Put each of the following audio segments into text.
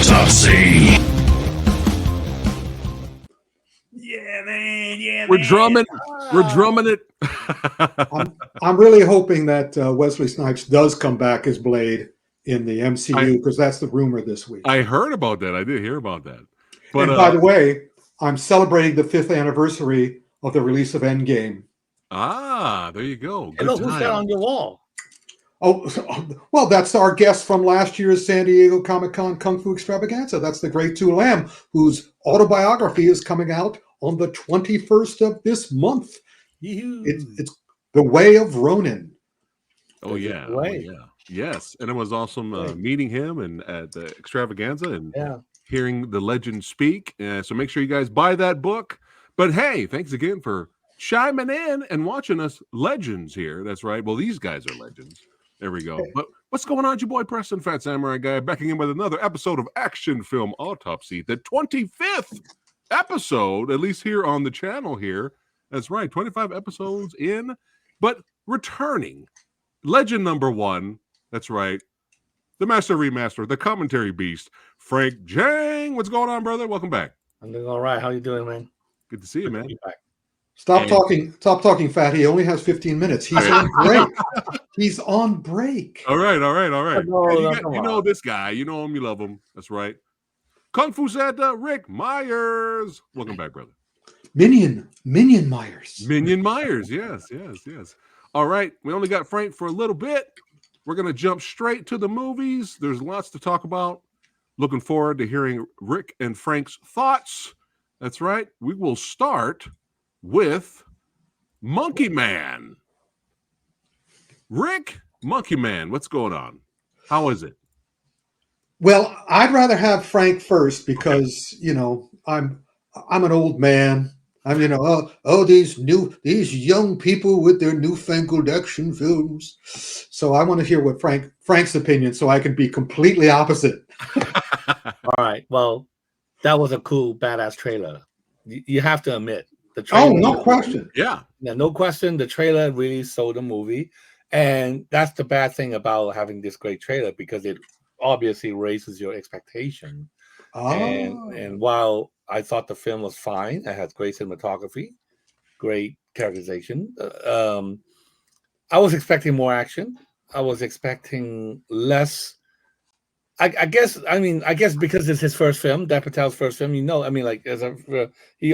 Autopsy. Yeah, man. Yeah, We're man. drumming. We're drumming it. I'm really hoping that Wesley Snipes does come back as Blade in the MCU, because that's the rumor this week. I heard about that. I did hear about that. But and by the way, I'm celebrating the 5th anniversary of the release of Endgame. there you go. Hey, look, who's that on your wall? Oh, well, that's our guest from last year's San Diego Comic-Con Kung Fu Extravaganza. That's the great Tu Lam, whose autobiography is coming out on the 21st of this month. It's The Way of Ronin. Oh, yeah. Oh, yeah. Yes. And it was awesome meeting him and at the extravaganza and hearing the legend speak. So make sure you guys buy that book. But hey, thanks again for chiming in and watching us legends here. That's right. Well, these guys are legends. There we go. But what's going on, your boy Preston, Fat Samurai Guy, backing in with another episode of Action Film Autopsy, the 25th episode, at least here on the channel here. That's right, 25 episodes in, but returning. Legend number 1, that's right, the Master Remaster, the Commentary Beast, Frank Jang. What's going on, brother? Welcome back. I'm doing all right. How you doing, man? Good to see you, man. Stop talking, Fat. He only has 15 minutes. He's on break. He's on break. All right. No, You know this guy. You know him. You love him. That's right. Kung Fu Santa, Ric Meyers. Welcome back, brother. Minion Myers. Minion Myers. Yes. All right. We only got Frank for a little bit. We're going to jump straight to the movies. There's lots to talk about. Looking forward to hearing Rick and Frank's thoughts. That's right. We will start with Monkey Man. Rick, Monkey Man, what's going on? How is it? Well, I'd rather have Frank first because, I'm an old man. I'm, these young people with their newfangled action films. So I want to hear what Frank's opinion, so I can be completely opposite. All right. Well, that was a cool, badass trailer. You have to admit. The trailer, no question. Yeah, no question. The trailer really sold the movie. And that's the bad thing about having this great trailer, because it obviously raises your expectation. And while I thought the film was fine, it has great cinematography, great characterization, I was expecting more action. I was expecting less. I guess because it's his first film, Dev Patel's first film, he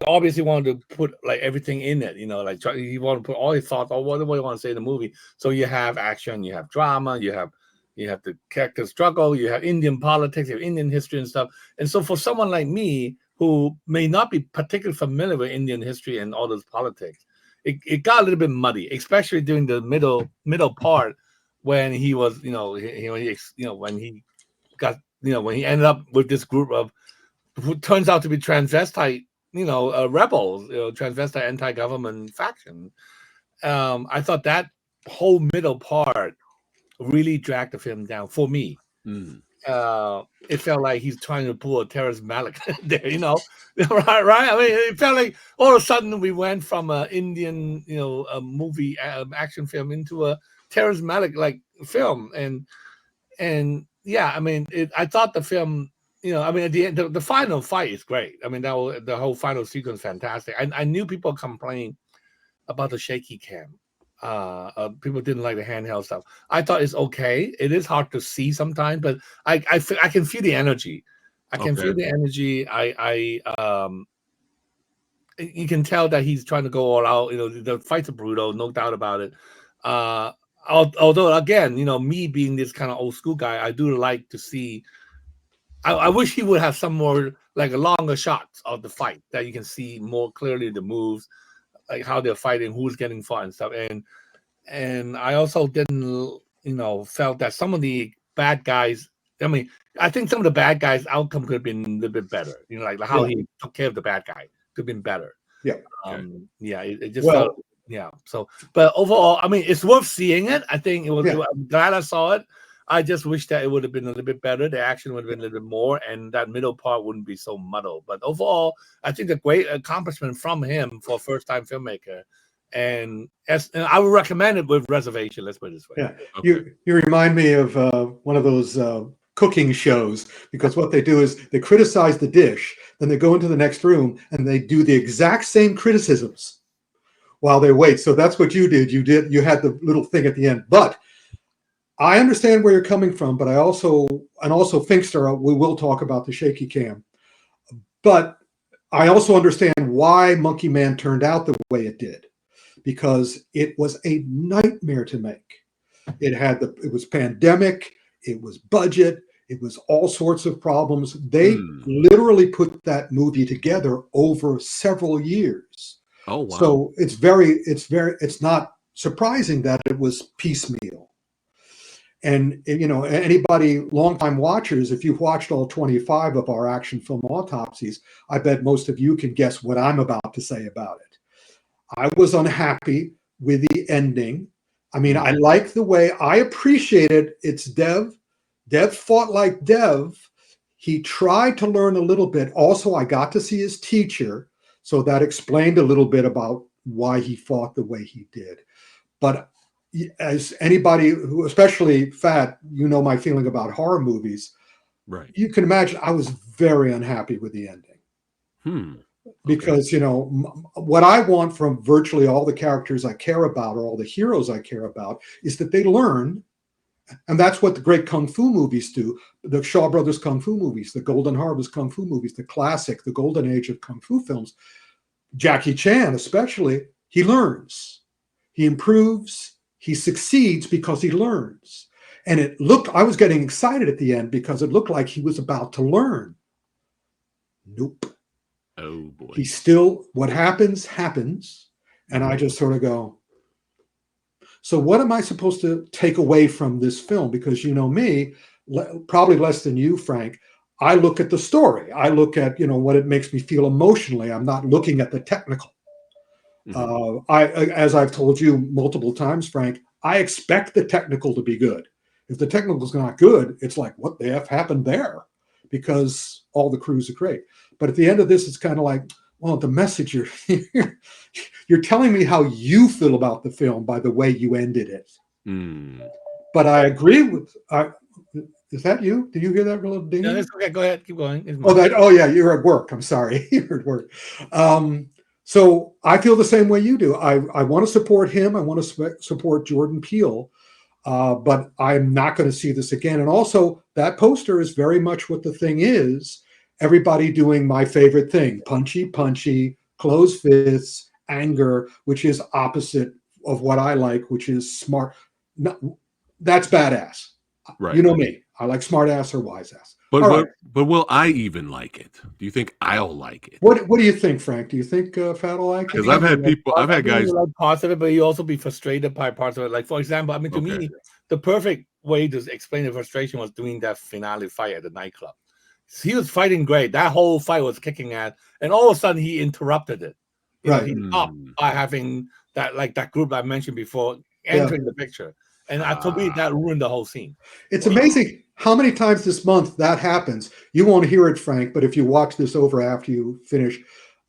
obviously wanted to put like everything in it, he wanted to put all his thoughts, or whatever you want to say in the movie. So you have action, you have drama, you have the character struggle, you have Indian politics, you have Indian history and stuff. And so for someone like me who may not be particularly familiar with Indian history and all those politics, it got a little bit muddy, especially during the middle part when he was, when he ended up with this group of who turns out to be transvestite, rebels, transvestite anti-government faction. I thought that whole middle part really dragged the film down for me. It felt like he's trying to pull a Terrence Malick there, right? I mean, it felt like all of a sudden we went from an Indian, a movie action film into a Terrence Malick like film, and yeah, I mean, I thought the film, at the end, the final fight is great. I mean, the whole final sequence fantastic. I knew people complained about the shaky cam. People didn't like the handheld stuff. I thought it's okay. It is hard to see sometimes, but I can feel the energy. I can feel the energy. You can tell that he's trying to go all out. The fights are brutal, no doubt about it. Although again, me being this kind of old school guy, I do like to see. I wish he would have some more like longer shots of the fight that you can see more clearly the moves, like how they're fighting, who's getting fought and stuff. And I also didn't, felt that some of the bad guys. I mean, I think some of the bad guys' outcome could have been a little bit better. Like how he took care of the bad guy could have been better. Yeah. It just felt. Yeah. So, but overall, I mean, it's worth seeing it. I think it was. I'm glad I saw it. I just wish that it would have been a little bit better. The action would have been a little bit more, and that middle part wouldn't be so muddled. But overall, I think a great accomplishment from him for a first-time filmmaker. And I would recommend it with reservation. Let's put it this way. Yeah. Okay. You remind me of one of those cooking shows, because what they do is they criticize the dish, then they go into the next room and they do the exact same criticisms while they wait. So that's what you did. You had the little thing at the end. But I understand where you're coming from, but also Finkster, we will talk about the shaky cam. But I also understand why Monkey Man turned out the way it did, because it was a nightmare to make. It was pandemic, it was budget, it was all sorts of problems. They literally put that movie together over several years. Oh wow. So it's not surprising that it was piecemeal. And anybody, longtime watchers, if you've watched all 25 of our action film autopsies, I bet most of you can guess what I'm about to say about it. I was unhappy with the ending. I mean, I like the way, I appreciated it's Dev. Dev fought like Dev. He tried to learn a little bit. Also, I got to see his teacher, so that explained a little bit about why he fought the way he did. But as anybody who, especially Phat, my feeling about horror movies, right? You can imagine I was very unhappy with the ending. Because what I want from virtually all the characters I care about, or all the heroes I care about, is that they learn. And that's what the great Kung Fu movies do. The Shaw Brothers Kung Fu movies, the Golden Harvest Kung Fu movies, the classic, the golden age of Kung Fu films. Jackie Chan especially, he learns. He improves. He succeeds because he learns. And I was getting excited at the end because it looked like he was about to learn. Nope. Oh boy. He still, what happens. And I just sort of go, so what am I supposed to take away from this film? Because me, probably less than you, Frank, I look at the story. I look at, what it makes me feel emotionally. I'm not looking at the technical. As I've told you multiple times, Frank, I expect the technical to be good. If the technical is not good, it's like, what the F happened there? Because all the crews are great. But at the end of this, it's kind of like, well, the message you're telling me how you feel about the film by the way you ended it. But I agree with. Is that you? Did you hear that little ding? No, it's okay. Go ahead. Keep going. Oh yeah, you're at work. I'm sorry. You're at work. So I feel the same way you do. I want to support him. I want to support Jordan Peele. But I'm not going to see this again. And also, that poster is very much what the thing is. Everybody doing my favorite thing. Punchy, closed fists, anger, which is opposite of what I like, which is smart. That's badass. Right. You know me. I like smart ass or wise ass. But will I even like it? Do you think I'll like it? What do you think, Frank? Do you think Phat will like it? Because I've had guys like positive, but you also be frustrated by parts of it. Like, for example, I mean, to me, the perfect way to explain the frustration was doing that finale fight at the nightclub. He was fighting great. That whole fight was kicking ass, and all of a sudden he interrupted it. He stopped by having that group I mentioned before entering the picture. And to me, that ruined the whole scene. It's amazing how many times this month that happens. You won't hear it, Frank, but if you watch this over after you finish,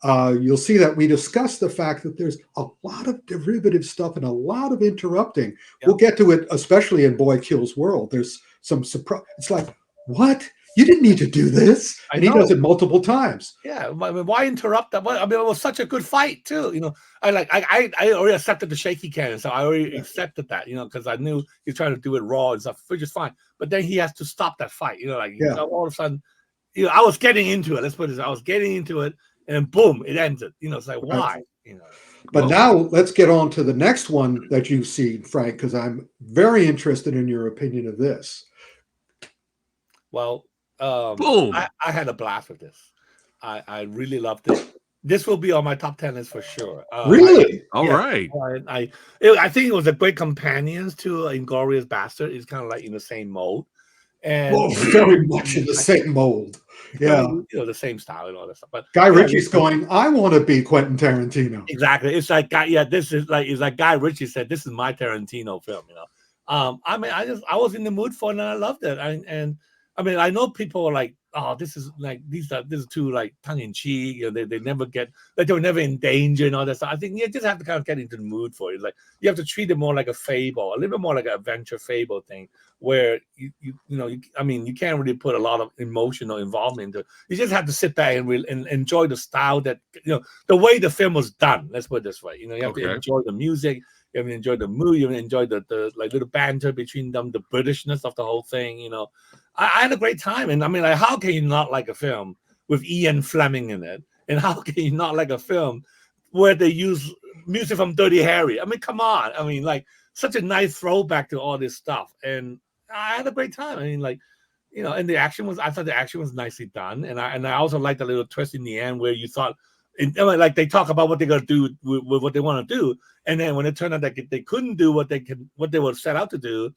you'll see that we discuss the fact that there's a lot of derivative stuff and a lot of interrupting. Yep. We'll get to it, especially in Boy Kills World. There's some surprise. It's like, what? You didn't need to do this. And he does it multiple times. Yeah. I mean, why interrupt that? I mean, it was such a good fight, too. I already accepted the shaky cannon. So I already accepted that, because I knew he's trying to do it raw and stuff, which is fine. But then he has to stop that fight, all of a sudden, I was getting into it. Let's put it this. I was getting into it, and then boom, it ended. It's like, why? But now let's get on to the next one that you've seen, Frank, because I'm very interested in your opinion of this. Well, I had a blast with this. I really loved it. This will be on my top 10 list for sure. Really? All right. I think it was a great companions to Inglourious Bastard. It's kind of like in the same mold. And very much in the same mold. Yeah. The same style and all that stuff. But Guy Ritchie's going, I want to be Quentin Tarantino. Exactly. It's like it's like Guy Ritchie said, this is my Tarantino film, I mean, I was in the mood for it and I loved it. I mean, I know people are like, oh, this is too like tongue in cheek. You know, they never get, like, they were never in danger and all that stuff. I think you just have to kind of get into the mood for it. Like, you have to treat it more like a fable, a little bit more like an adventure fable thing, where I mean, you can't really put a lot of emotional involvement into it. You just have to sit back and enjoy the style that, the way the film was done. Let's put it this way. You have to enjoy the music. You have to enjoy the mood. You have to enjoy the like little banter between them, the Britishness of the whole thing. I had a great time. And I mean, like, how can you not like a film with Ian Fleming in it? And how can you not like a film where they use music from Dirty Harry? I mean, come on. I mean, like, such a nice throwback to all this stuff. And I had a great time. I mean, like, and I thought the action was nicely done. And I also liked the little twist in the end where you thought, like, they talk about what they're going to do with what they want to do. And then when it turned out that they couldn't do what they were set out to do,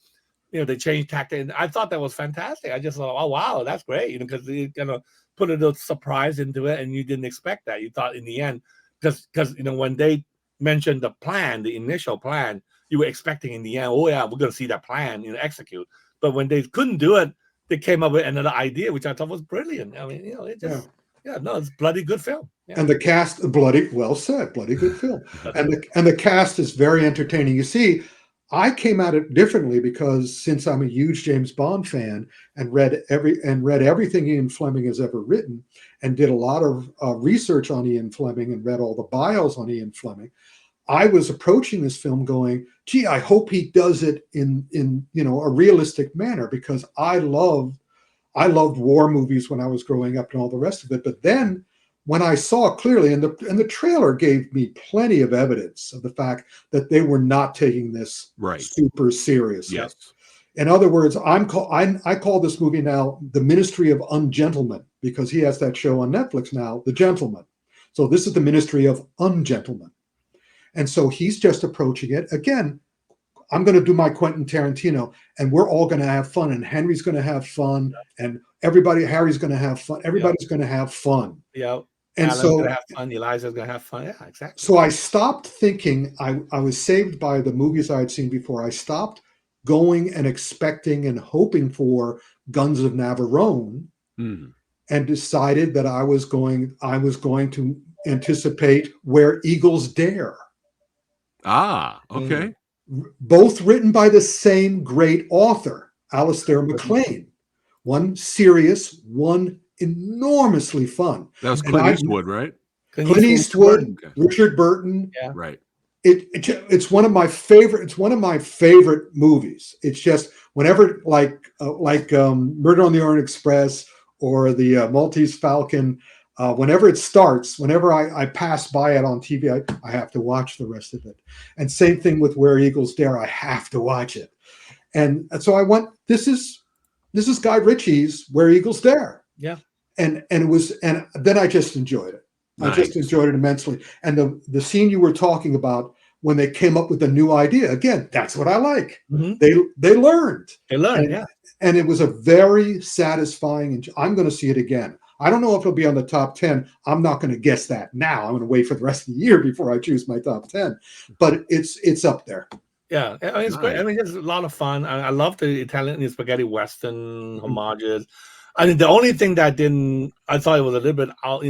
they changed tactic. And I thought that was fantastic. I just thought, oh, wow, that's great. Because they kind of put a little surprise into it, and you didn't expect that. You thought in the end, because when they mentioned the initial plan, you were expecting in the end, oh yeah, we're going to see that plan, execute. But when they couldn't do it, they came up with another idea, which I thought was brilliant. I mean, it just, it's a bloody good film. Yeah. And the cast, well said, bloody good film. and the cast is very entertaining. You see, I came at it differently because since I'm a huge James Bond fan and read everything Ian Fleming has ever written, and did a lot of research on Ian Fleming and read all the bios on Ian Fleming, I was approaching this film going, gee, I hope he does it in a realistic manner, because I loved war movies when I was growing up and all the rest of it. But then when I saw clearly, and the trailer gave me plenty of evidence of the fact that they were not taking this super seriously. Yes. In other words, I call this movie now The Ministry of Ungentlemen, because he has that show on Netflix now, The Gentleman. So this is The Ministry of Ungentlemen. And so he's just approaching it. Again, I'm going to do my Quentin Tarantino, and we're all going to have fun, and Henry's going to have fun, and Harry's going to have fun. Everybody's going to have fun. Yeah. And Alan's so going to have fun. Eliza's going to have fun. Yeah, exactly. So I stopped thinking. I was saved by the movies I had seen before. I stopped going and expecting and hoping for Guns of Navarone, and decided that I was going to anticipate Where Eagles Dare. Ah, okay. Both written by the same great author, Alistair MacLean. One serious, one enormously fun. That was Clint Eastwood, right? Clint Eastwood, Richard Burton. Yeah. Right. It's one of my favorite. It's one of my favorite movies. It's just whenever like Murder on the Orient Express or the Maltese Falcon. Whenever it starts, whenever I pass by it on TV, I have to watch the rest of it. And same thing with Where Eagles Dare. I have to watch it. And so I went, this is Guy Ritchie's Where Eagles Dare. Yeah. And then I just enjoyed it. Nice. I just enjoyed it immensely. And the scene you were talking about when they came up with a new idea, again, that's what I like. Mm-hmm. They learned. And it was a very satisfying, and I'm going to see it again. I don't know if it'll be on the top 10. I'm not going to guess that now. I'm going to wait for the rest of the year before I choose my top 10. But it's up there. Yeah, I mean, it's great. I mean, it's a lot of fun. I love the Italian spaghetti western homages. I mean, the only thing that I thought it was a little bit out,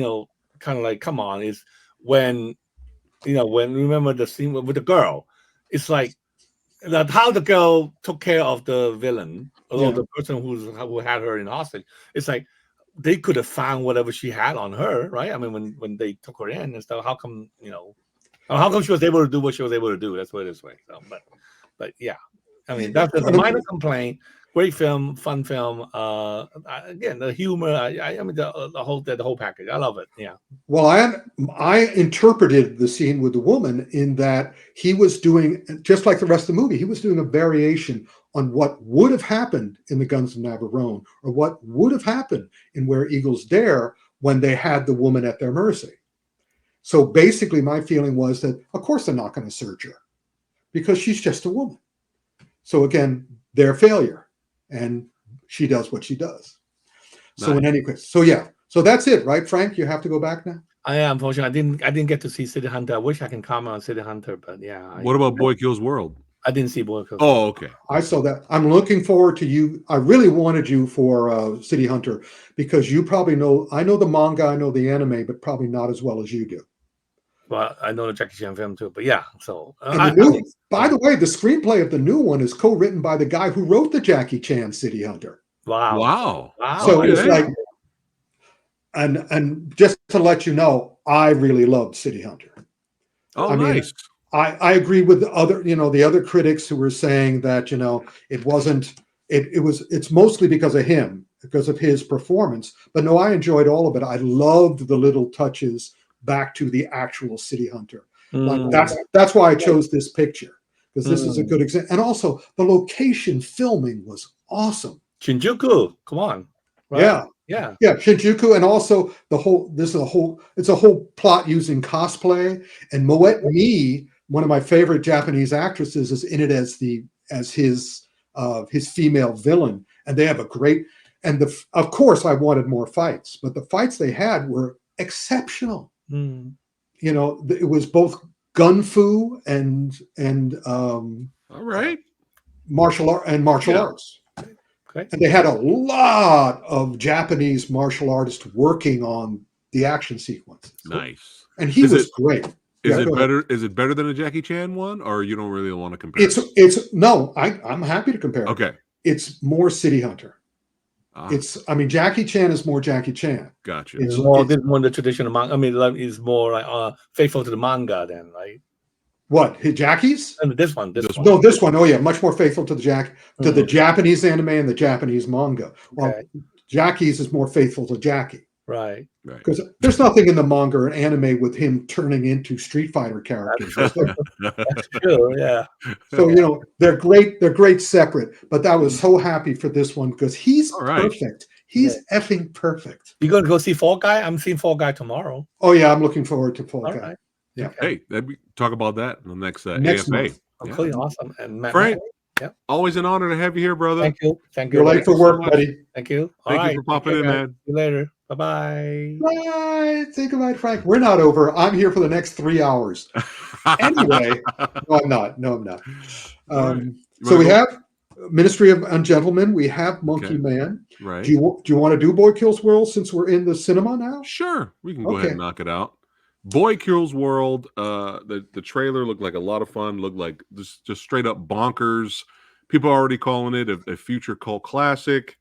kind of like, come on, is when remember the scene with the girl. It's like that how the girl took care of the villain, or the person who had her in hostage. It's like, they could have found whatever she had on her, right? I mean, when they took her in and stuff, how come she was able to do what she was able to do? That's what it is. Way. So, but yeah, I mean, that's a minor complaint. Great film, fun film. Again, the humor. I mean, the whole package. I love it. Yeah. Well, I interpreted the scene with the woman in that he was doing, just like the rest of the movie, he was doing a variation on what would have happened in the Guns of Navarone, or what would have happened in Where Eagles Dare when they had the woman at their mercy. So basically, my feeling was that, of course, they're not going to search her because she's just a woman. So again, their failure. And she does what she does. So nice. In any case, so that's it, right, Frank? You have to go back now. I am, unfortunately. I didn't get to see City Hunter. I wish I can comment on City Hunter, but yeah. What about Boy Kills World? I didn't see Boy Kills. Oh, okay. I saw that. I'm looking forward to you. I really wanted you for City Hunter because you probably know. I know the manga, I know the anime, but probably not as well as you do. Well, I know the Jackie Chan film too, but yeah. So, by the way, the screenplay of the new one is co-written by the guy who wrote the Jackie Chan City Hunter. Wow. So it's like, and just to let you know, I really loved City Hunter. Oh, nice. I agree with the other critics who were saying that, it wasn't, it's mostly because of him, because of his performance. But no, I enjoyed all of it. I loved the little touches back to the actual City Hunter. Like that's why I chose this picture, because this is a good example. And also the location filming was awesome. Shinjuku, come on. Right? Yeah. Shinjuku, and also it's a whole plot using cosplay. And Moet Mi, one of my favorite Japanese actresses, is in it as his female villain, and they have a great. And of course, I wanted more fights, but the fights they had were exceptional. It was both gun fu and all right, martial arts. Okay. And they had a lot of Japanese martial artists working on the action sequences. Nice. And he was great. Is it better? Is it better than a Jackie Chan one, or you don't really want to compare? I'm happy to compare. Okay. It's more City Hunter. Jackie Chan is more Jackie Chan. Gotcha. It's more the traditional manga. It's more like faithful to the manga then, right? What, Jackie's? And this one. No, this one. Oh yeah, much more faithful to the Japanese anime and the Japanese manga. Well, Jackie's is more faithful to Jackie. Right. Because there's nothing in the manga or anime with him turning into Street Fighter characters. That's true, yeah. So they're great. They're great separate. But I was so happy for this one because he's perfect. He's effing perfect. You gonna go see Fall Guy? I'm seeing Fall Guy tomorrow. Oh yeah, I'm looking forward to Fall Guy. Right. Yeah. Hey, talk about that in the next AFA. Month. Okay, awesome. And Frank, always an honor to have you here, brother. Thank you. You're late for work, buddy. Thank you. Thank you for popping in, man. See you later. Bye-bye. Bye. Say goodbye, Frank. We're not over. I'm here for the next 3 hours. Anyway, no, I'm not. So we have Ministry of Ungentlemen. We have Monkey Man. Right. Do you want to do Boy Kills World since we're in the cinema now? Sure. We can go ahead and knock it out. Boy Kills World. The trailer looked like a lot of fun. Looked like just straight up bonkers. People are already calling it a future cult classic.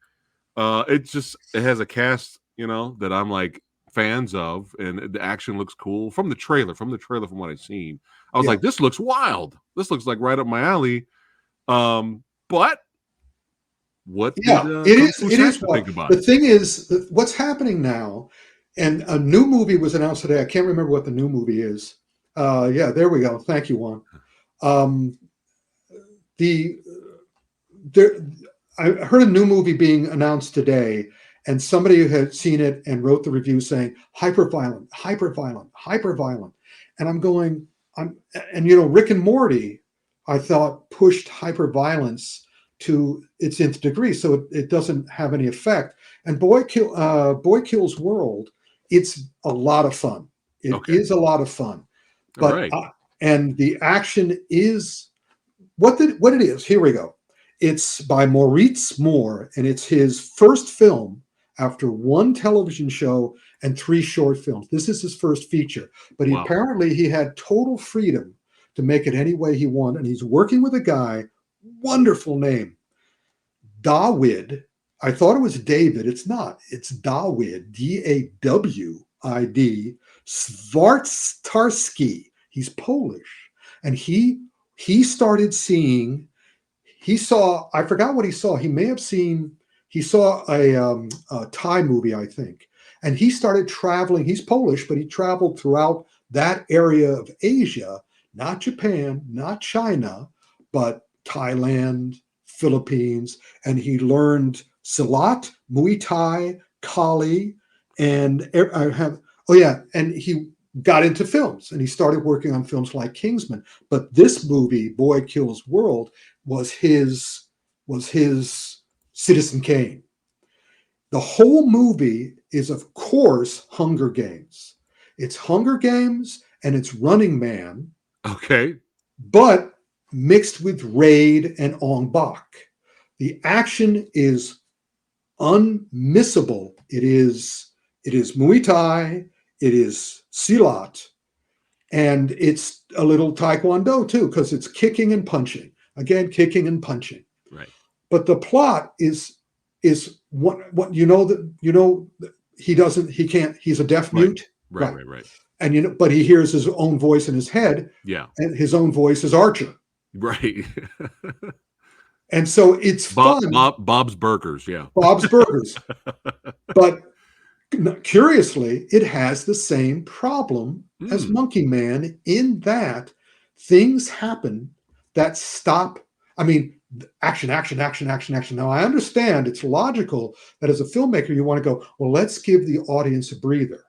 It has a cast, that I'm like fans of, and the action looks cool from the trailer. From what I've seen, I was like, this looks wild. This looks like right up my alley. But what? It is. Think about the thing is, what's happening now, and a new movie was announced today. I can't remember what the new movie is. There we go. Thank you, Juan. I heard a new movie being announced today, and somebody who had seen it and wrote the review saying hyper violent. And I'm going, Rick and Morty, I thought pushed hyper violence to its nth degree, so it doesn't have any effect. And Boy Kills World, it's a lot of fun. It is a lot of fun, but and the action is what it is. Here we go. It's by Maurice Moore, and it's his first film after one television show and 3 short films. This is his first feature, but apparently he had total freedom to make it any way he wanted, and he's working with a guy, wonderful name, Dawid. I thought it was David. It's not. It's Dawid, Dawid, Svartarski. He's Polish, and he started seeing. He saw, I forgot what he saw. He saw a Thai movie, I think. And he started traveling. He's Polish, but he traveled throughout that area of Asia, not Japan, not China, but Thailand, Philippines. And he learned Silat, Muay Thai, Kali, and and he got into films, and he started working on films like Kingsman. But this movie, Boy Kills World, was his Citizen Kane. The whole movie is, of course, Hunger Games. It's Hunger Games and it's Running Man. Okay. But mixed with Raid and Ong Bak. The action is unmissable. It is Muay Thai, it is Silat, and it's a little Taekwondo too, because it's kicking and punching. Again, kicking and punching. Right. But the plot is what he can't, he's a deaf mute. Right. And but he hears his own voice in his head. Yeah. And his own voice is Archer. Right. And so it's fun. Bob's Burgers, yeah. Bob's Burgers. But curiously, it has the same problem as Monkey Man in that things happen that stop. I mean, action. Now, I understand it's logical that as a filmmaker, you want to go, well, let's give the audience a breather.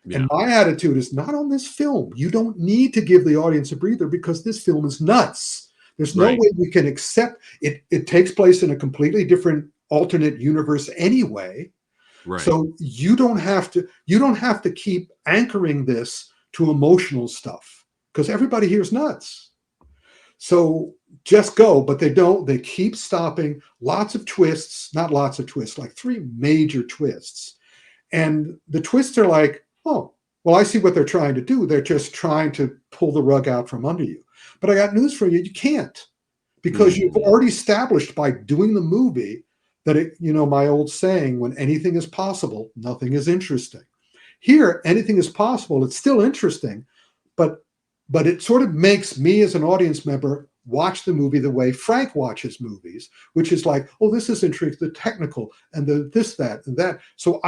Yeah. And my attitude is not on this film. You don't need to give the audience a breather because this film is nuts. There's no way we can accept it. It takes place in a completely different alternate universe anyway. Right. So you don't have to keep anchoring this to emotional stuff because everybody here is nuts. So just go, but they don't. They keep stopping. Lots of twists, not lots of twists, like 3 major twists. And the twists are like, oh, well, I see what they're trying to do. They're just trying to pull the rug out from under you. But I got news for you. You can't, because you've already established by doing the movie that my old saying, when anything is possible, nothing is interesting. Here, anything is possible. It's still interesting, but it sort of makes me as an audience member watch the movie the way Frank watches movies, which is like, oh, this is intriguing, the technical and the this, that, and that. So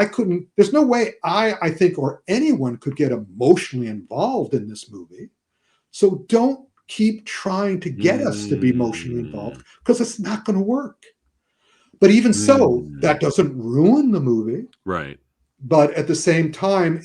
there's no way I think, or anyone could get emotionally involved in this movie. So don't keep trying to get us to be emotionally involved, because it's not going to work. But even so, that doesn't ruin the movie. Right. But at the same time,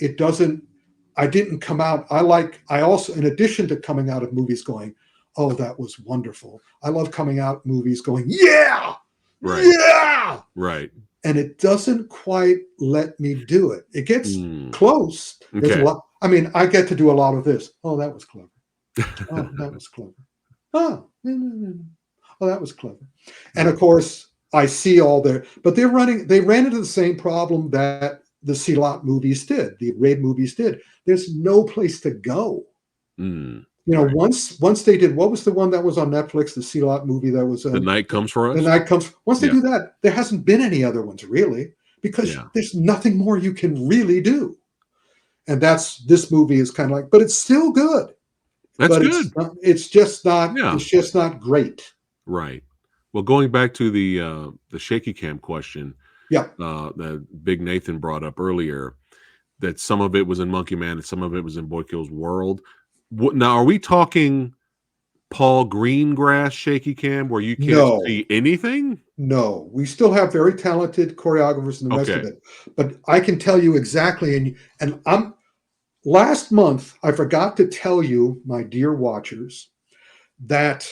I didn't come out. I also, in addition to coming out of movies going, oh, that was wonderful, I love coming out movies going, yeah, right, yeah, right. And it doesn't quite let me do it. It gets close. There's a lot. I mean, I get to do a lot of this. Oh, that was clever. Oh, that was clever. Oh, that was clever. And of course, I see but they ran into the same problem that the Silat movies did, the Raid movies did. There's no place to go. Right. Once they did, what was the one that was on Netflix, the Silat movie that was The Night Comes for Us? The Night Comes. Once they do that, there hasn't been any other ones really, because there's nothing more you can really do. And this movie is kind of like, but it's still good. That's good. It's just not great. Right. Well, going back to the shaky cam question, that Big Nathan brought up earlier, that some of it was in Monkey Man and some of it was in Boy Kills World. Now, are we talking Paul Greengrass shaky cam where you can't see anything? No, we still have very talented choreographers and the rest of it. But I can tell you exactly, and last month I forgot to tell you, my dear watchers, that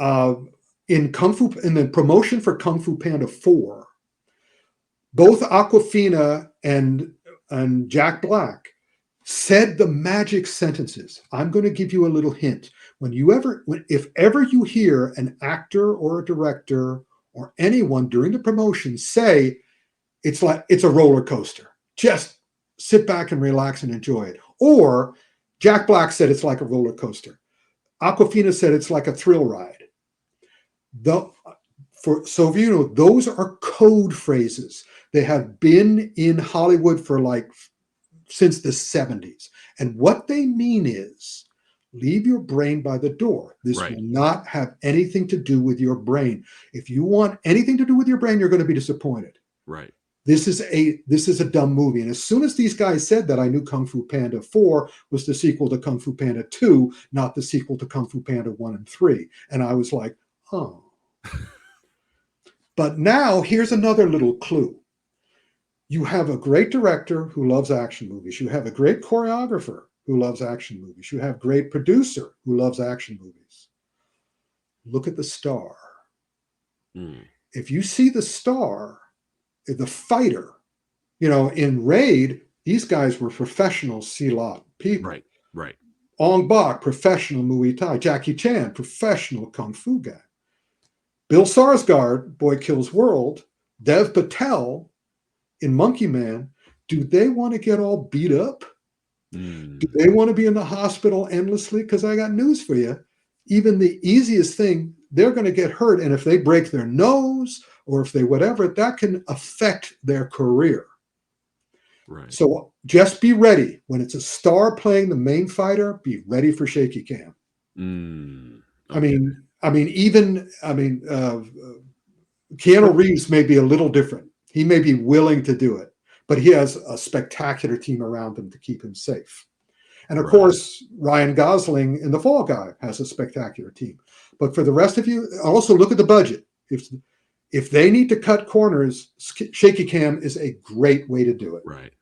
in the promotion for Kung Fu Panda 4, both Awkwafina and Jack Black said the magic sentences. I'm going to give you a little hint. If ever you hear an actor or a director or anyone during the promotion say it's a roller coaster, just sit back and relax and enjoy it. Or Jack Black said it's like a roller coaster. Awkwafina said it's like a thrill ride. So you know, those are code phrases. They have been in Hollywood for since the 70s. And what they mean is, leave your brain by the door. This will not have anything to do with your brain. If you want anything to do with your brain, you're going to be disappointed. Right. This is a dumb movie. And as soon as these guys said that, I knew Kung Fu Panda 4 was the sequel to Kung Fu Panda 2, not the sequel to Kung Fu Panda 1 and 3. And I was like, oh. But now here's another little clue. You have a great director who loves action movies. You have a great choreographer who loves action movies. You have a great producer who loves action movies. Look at the star. If you see the star, the fighter, in Raid, these guys were professional Silat people. Right. Ong Bak, professional Muay Thai. Jackie Chan, professional Kung Fu guy. Bill Skarsgård, Boy Kills World. Dev Patel in Monkey Man. Do they want to get all beat up? Do they want to be in the hospital endlessly? Because I got news for you. Even the easiest thing, they're going to get hurt. And if they break their nose or if they whatever, that can affect their career. Right. So just be ready. When it's a star playing the main fighter, be ready for shaky cam. Okay. Keanu Reeves may be a little different. He may be willing to do it, but he has a spectacular team around him to keep him safe. And of course, Ryan Gosling in The Fall Guy has a spectacular team. But for the rest of you, also look at the budget. If they need to cut corners, shaky cam is a great way to do it. Right.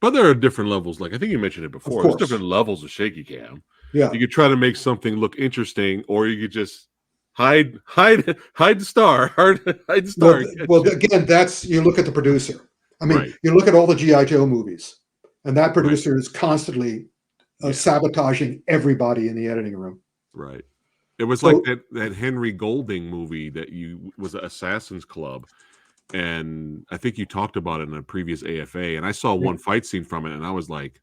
But there are different levels. Like I think you mentioned it before. There's different levels of shaky cam. Yeah. You could try to make something look interesting, or you could just hide the star. Hide the star. Well, again, you look at the producer. I mean, you look at all the G.I. Joe movies, and that producer is constantly sabotaging everybody in the editing room. Right. It was like that Henry Golding movie that was Assassin's Club. And I think you talked about it in a previous AFA. And I saw one fight scene from it, and I was like,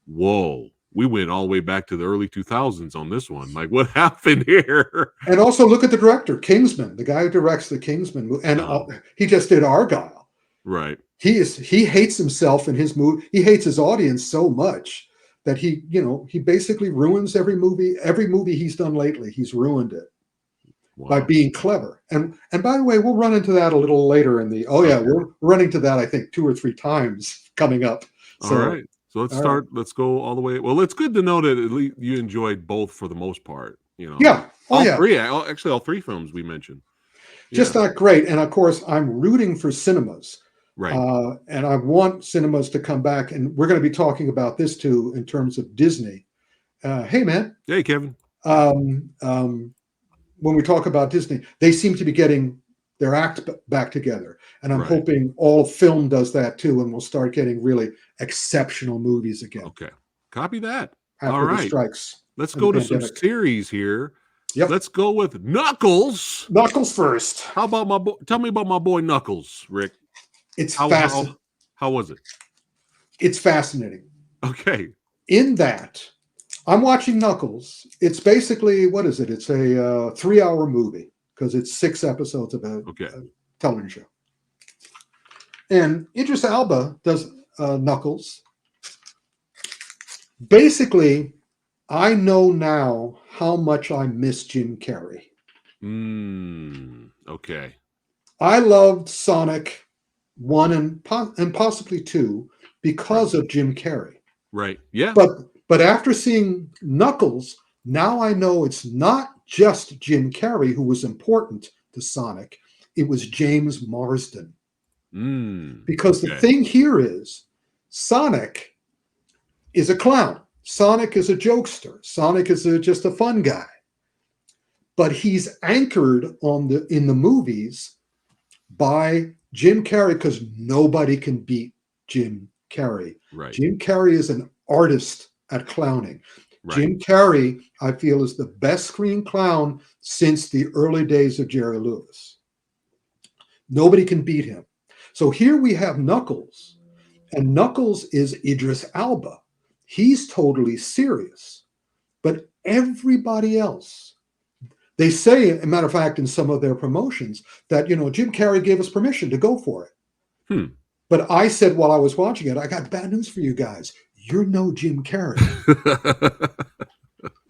whoa, we went all the way back to the early 2000s on this one. Like, what happened here? And also look at the director, Kingsman, the guy who directs the Kingsman movie. And he just did Argyle. Right. He hates himself in his movie. He hates his audience so much that he basically ruins every movie he's done lately. He's ruined it by being clever. And by the way, we'll run into that a little later in the. We're running to that I think 2 or 3 times coming up. So, all right. So let's start. Right. Let's go all the way. Well, it's good to know that at least you enjoyed both for the most part. Yeah. All 3. Actually, all 3 films we mentioned. Just not great. And of course, I'm rooting for cinemas. Right. And I want cinemas to come back. And we're going to be talking about this too in terms of Disney. Hey, man. Hey, Kevin. When we talk about Disney, they seem to be getting their act back together. And I'm hoping all of film does that too. And we'll start getting really exceptional movies again. Okay. Copy that. After all right. the strikes. Let's go to some series here. Yep. Let's go with Knuckles. Knuckles first. How about my boy? Tell me about my boy Knuckles, Rick. It's fascinating. How was it? It's fascinating. Okay. In that, I'm watching Knuckles. It's basically, what is it? It's a 3-hour movie because it's 6 episodes of a television show. And Idris Elba does Knuckles. Basically, I know now how much I miss Jim Carrey. Okay. I loved Sonic 1 and possibly 2 because of Jim Carrey. Right. Yeah. But after seeing Knuckles, now I know it's not just Jim Carrey who was important to Sonic. It was James Marsden. Because the thing here is Sonic is a clown. Sonic is a jokester. Sonic is just a fun guy. But he's anchored in the movies by Jim Carrey because nobody can beat Jim Carrey. Right. Jim Carrey is an artist at clowning. Right. Jim Carrey, I feel, is the best screen clown since the early days of Jerry Lewis. Nobody can beat him. So here we have Knuckles, and Knuckles is Idris Elba. He's totally serious. But everybody else, they say, as a matter of fact, in some of their promotions, that, Jim Carrey gave us permission to go for it. But I said while I was watching it, I got bad news for you guys. You're no Jim Carrey.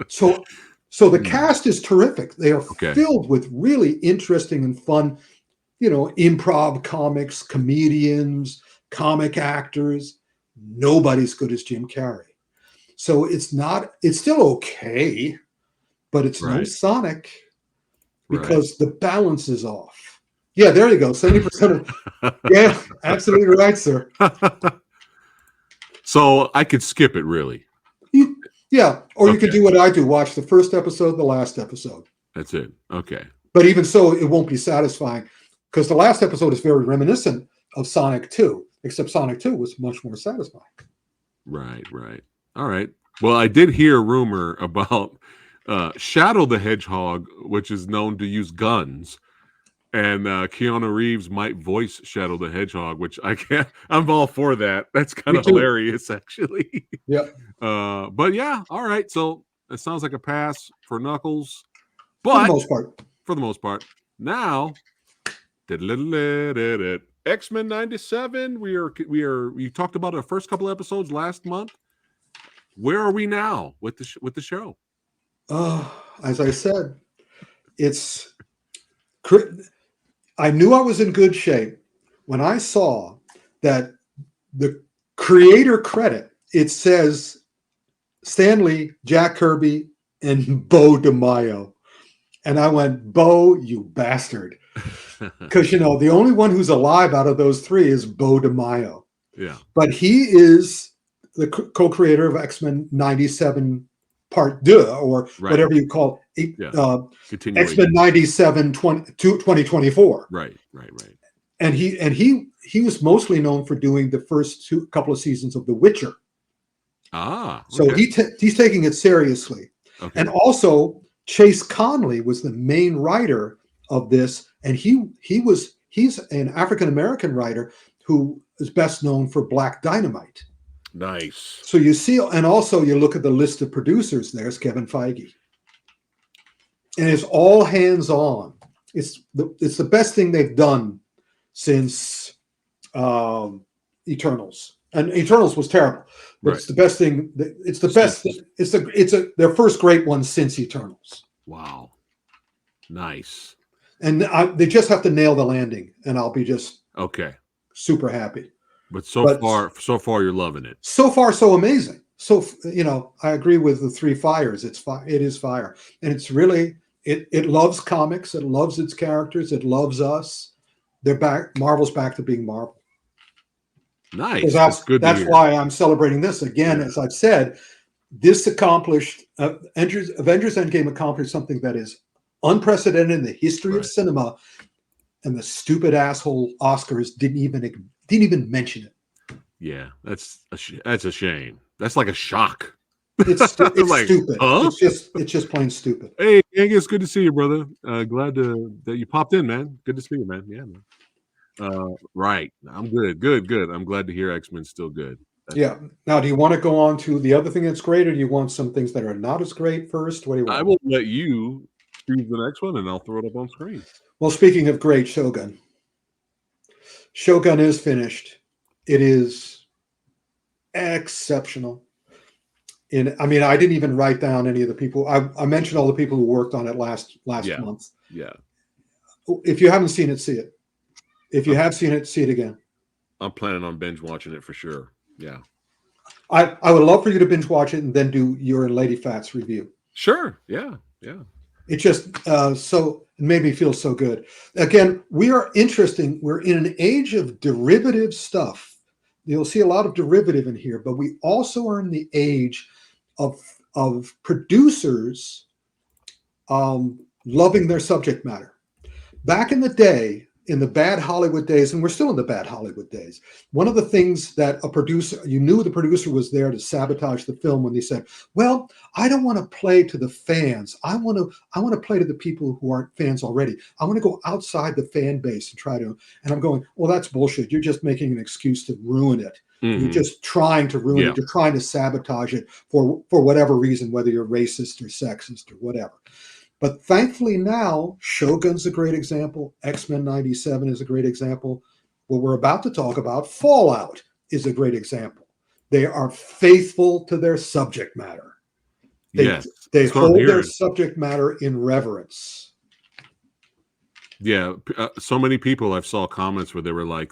So the cast is terrific. They are filled with really interesting and fun, improv comics, comedians, comic actors. Nobody's good as Jim Carrey. So it's still okay, but it's no Sonic because the balance is off. Yeah, there you go. 70% of yeah, absolutely right, sir. So I could skip it, really. Or you could do what I do: watch the first episode, the last episode. That's it. Okay. But even so, it won't be satisfying because the last episode is very reminiscent of Sonic 2, except Sonic 2 was much more satisfying. Right. All right. Well, I did hear a rumor about Shadow the Hedgehog, which is known to use guns. And Keanu Reeves might voice Shadow the Hedgehog, which I can't. I'm all for that. That's kind of hilarious, actually. Yeah. But yeah, all right. So it sounds like a pass for Knuckles, but for the most part. For the most part. Now, X-Men 97. We talked about our first couple episodes last month. Where are we now with the show? As I said, I knew I was in good shape when I saw that the creator credit, it says Stan Lee, Jack Kirby, and Bo DeMaio. And I went, Bo, you bastard. Because, the only one who's alive out of those three is Bo DeMaio. Yeah. But he is the co-creator of X-Men 97 Part 2, or whatever you call it. X-Men 97 2024. Right. And he was mostly known for doing the first couple of seasons of The Witcher. Okay. So he's taking it seriously. Okay. And also Chase Conley was the main writer of this, and he's an African-American writer who is best known for Black Dynamite. Nice. So you see, and also you look at the list of producers. There's Kevin Feige, and it's all hands on. It's the best thing they've done since Eternals, and Eternals was terrible, but it's the best thing. It's the best. It's their first great one since Eternals. Wow, nice. And they just have to nail the landing, and I'll be just super happy. But so far, you're loving it. So far, so amazing. So, I agree with the three fires. It is fire. And it's really, it loves comics. It loves its characters. It loves us. They're back. Marvel's back to being Marvel. Nice. That's good. That's why I'm celebrating this. Again, as I've said, this accomplished, Avengers Endgame accomplished something that is unprecedented in the history of cinema. And the stupid asshole Oscars didn't even mention it. Yeah, that's a shame. That's like a shock. It's like, stupid. Huh? It's just plain stupid. Hey, it's good to see you, brother. Glad that you popped in, man. Good to see you, man. Yeah, man. Right. I'm good. Good. I'm glad to hear X-Men's still good. Now, do you want to go on to the other thing that's great, or do you want some things that are not as great first? What do you want? I will let you choose the next one, and I'll throw it up on screen. Well, speaking of great, Shogun is finished. It is exceptional. I didn't even write down any of the people. I mentioned all the people who worked on it last month. Yeah. If you haven't seen it, see it. If you have seen it, see it again. I'm planning on binge watching it for sure. Yeah. I would love for you to binge watch it and then do your and Lady Fat's review. Sure. Yeah. It just it made me feel so good. Again, we're in an age of derivative stuff. You'll see a lot of derivative in here, but we also are in the age of producers loving their subject matter. Back in the day, in the bad Hollywood days, and we're still in the bad Hollywood days, one of the things that you knew the producer was there to sabotage the film when they said, well, I don't want to play to the fans. I want to play to the people who aren't fans already. I want to go outside the fan base and and I'm going, well, that's bullshit. You're just making an excuse to ruin it. Mm-hmm. You're just trying to ruin it. You're trying to sabotage it for whatever reason, whether you're racist or sexist or whatever. But thankfully now, Shogun's a great example. X-Men 97 is a great example. What we're about to talk about, Fallout, is a great example. They are faithful to their subject matter. They hold their subject matter in reverence. Yeah, so many people I've saw comments where they were like,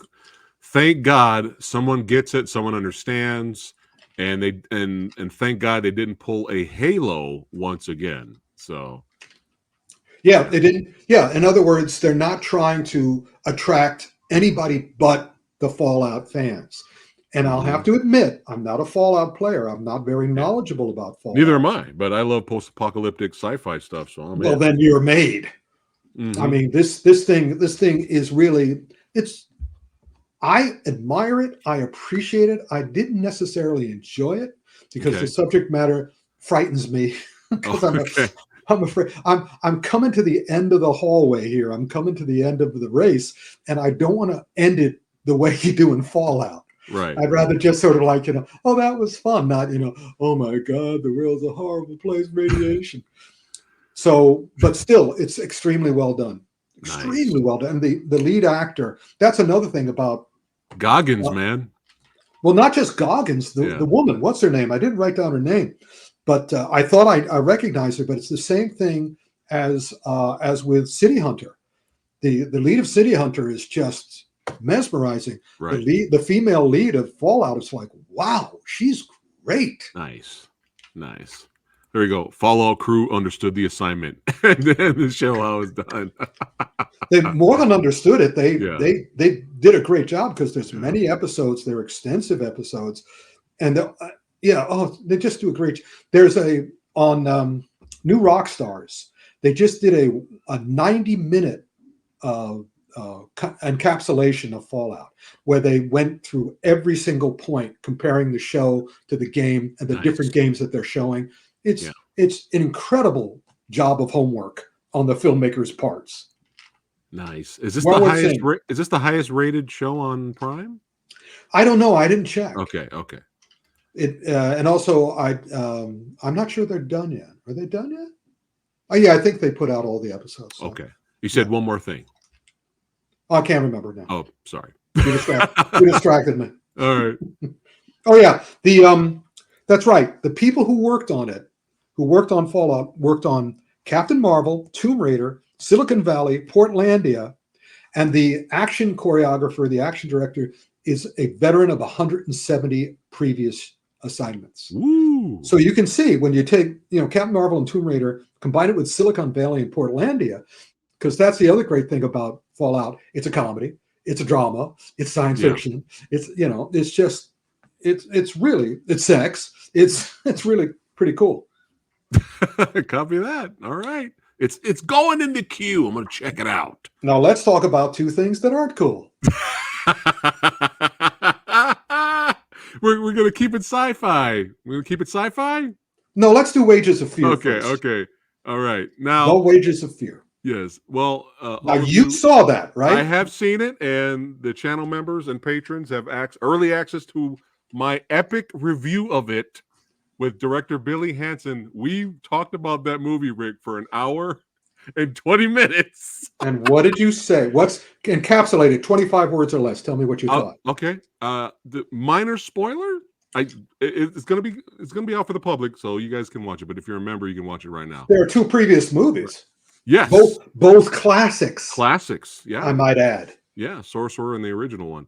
thank God someone gets it, someone understands, and thank God they didn't pull a Halo once again. So yeah, they didn't. Yeah, in other words, they're not trying to attract anybody but the Fallout fans. And I'll have to admit, I'm not a Fallout player. I'm not very knowledgeable about Fallout. Neither am I, but I love post-apocalyptic sci-fi stuff. So then you're made. Mm-hmm. I mean, this thing is really, I admire it. I appreciate it. I didn't necessarily enjoy it, because the subject matter frightens me. Because I'm afraid I'm coming to the end of the hallway here. I'm coming to the end of the race, and I don't want to end it the way you do in Fallout. Right. I'd rather just sort of like, oh, that was fun, not, oh my God, the world's a horrible place, radiation. So, but still, it's extremely well done. Extremely well done. And the lead actor, that's another thing about Goggins, man. Well, not just Goggins, the woman, what's her name? I didn't write down her name, but I thought I recognized her, but it's the same thing as with City Hunter. The lead of City Hunter is just mesmerizing. Right. The female lead of Fallout is like, wow, she's great. Nice. There you go. Fallout crew understood the assignment, and then the show was done. They more than understood it. They did a great job because there's many episodes. They're extensive episodes, and they just do a great. There's on New Rockstars. They just did a 90-minute encapsulation of Fallout, where they went through every single point, comparing the show to the game and the different games that they're showing. It's an incredible job of homework on the filmmakers' parts. Nice. Is this the highest? Is this the highest rated show on Prime? I don't know. I didn't check. Okay. And also, I'm not sure they're done yet. Are they done yet? Oh yeah, I think they put out all the episodes. So. Okay. You said one more thing. Oh, I can't remember now. Oh, sorry. You distracted me. All right. Oh yeah, that's right. The people who worked on it, who worked on Fallout, worked on Captain Marvel, Tomb Raider, Silicon Valley, Portlandia, and the action choreographer, the action director, is a veteran of 170 previous assignments. Ooh. So you can see when you take, Captain Marvel and Tomb Raider, combine it with Silicon Valley and Portlandia, because that's the other great thing about Fallout. It's a comedy, it's a drama, it's science fiction. It's it's sex. It's really pretty cool. Copy that. All right. It's going in the queue. I'm going to check it out. Now let's talk about two things that aren't cool. We're going to keep it sci-fi. We're going to keep it sci-fi? No, let's do Wages of Fear. Okay. All right. Now, no Wages of Fear. Yes. Well, now you saw that, right? I have seen it, and the channel members and patrons have early access to my epic review of it with director Billy Hansen. We talked about that movie, Rick, for an hour and 20 minutes. And what did you say? What's encapsulated? 25 words or less. Tell me what you thought. Okay. The minor spoiler. It's gonna be out for the public, so you guys can watch it. But if you're a member, you can watch it right now. There are two previous movies. Yes. Both classics. Classics. Yeah. I might add. Yeah. Sorcerer and the original one.